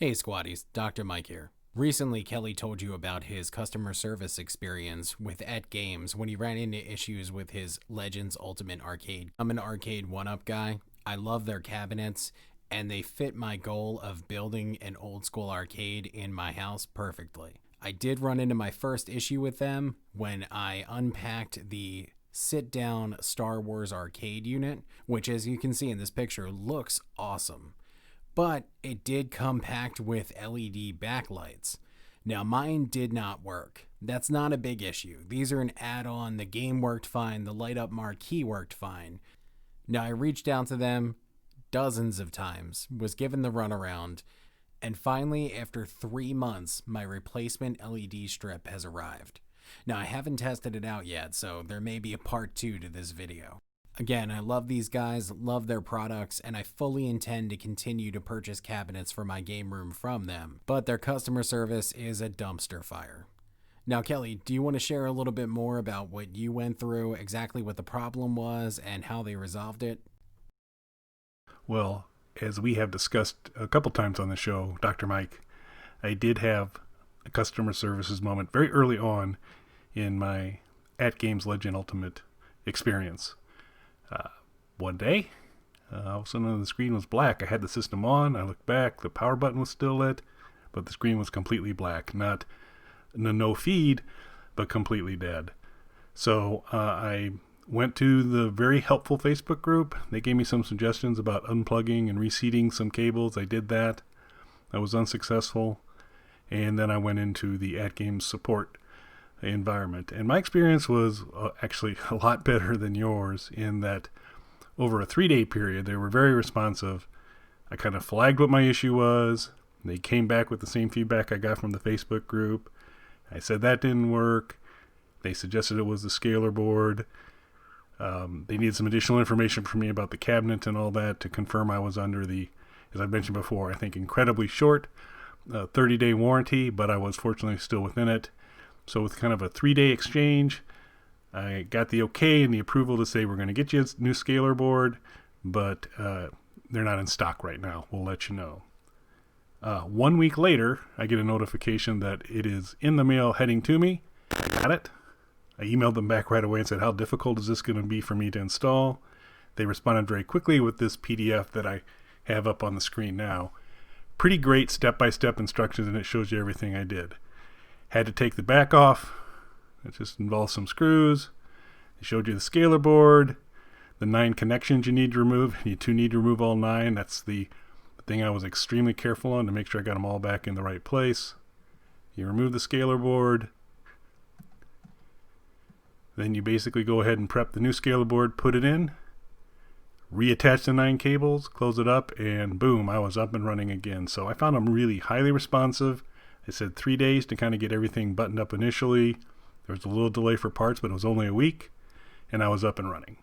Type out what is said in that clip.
Hey Squatties, Dr. Mike here. Recently, Kelly told you about his customer service experience with AtGames when he ran into issues with his Legends Ultimate Arcade. I'm an Arcade1up guy. I love their cabinets, and they fit my goal of building an old school arcade in my house perfectly. I did run into my first issue with them when I unpacked the sit-down Star Wars arcade unit, which, as you can see in this picture, looks awesome. But it did come packed with LED backlights. Now mine did not work. That's not a big issue. These are an add-on. The game worked fine. The light up marquee worked fine. Now I reached out to them dozens of times, was given the runaround, and finally after 3 months my replacement LED strip has arrived. Now I haven't tested it out yet, so there may be a part 2 to this video. Again, I love these guys, love their products, and I fully intend to continue to purchase cabinets for my game room from them, but their customer service is a dumpster fire. Now, Kelly, do you want to share a little bit more about what you went through, exactly what the problem was, and how they resolved it? Well, as we have discussed a couple times on the show, Dr. Mike, I did have a customer services moment very early on in my AtGames Legend Ultimate experience. One day, all of a sudden the screen was black. I had the system on. I looked back. The power button was still lit, but the screen was completely black. Not no feed, but completely dead. So I went to the very helpful Facebook group. They gave me some suggestions about unplugging and reseating some cables. I did that. I was unsuccessful. And then I went into the AtGames support environment. And my experience was actually a lot better than yours in that over a 3-day period, they were very responsive. I kind of flagged what my issue was. They came back with the same feedback I got from the Facebook group. I said that didn't work. They suggested it was the scaler board. They needed some additional information from me about the cabinet and all that to confirm I was under the, as I mentioned before, I think incredibly short 30-day warranty, but I was fortunately still within it. So with kind of a 3-day exchange, I got the okay and the approval to say we're going to get you a new scaler board, but they're not in stock right now. We'll let you know. 1 week later, I get a notification that it is in the mail heading to me. I got it. I emailed them back right away and said, how difficult is this going to be for me to install? They responded very quickly with this PDF that I have up on the screen now. Pretty great step-by-step instructions, and it shows you everything I did. Had to take the back off. It just involves some screws. They showed you the scaler board, the 9 connections you need to remove. You do need to remove all 9. That's the thing I was extremely careful on to make sure I got them all back in the right place. You remove the scaler board. Then you basically go ahead and prep the new scaler board, put it in, reattach the 9 cables, close it up, and boom, I was up and running again. So I found them really highly responsive. They said 3 days to kind of get everything buttoned up initially. There was a little delay for parts, but it was only a week, and I was up and running.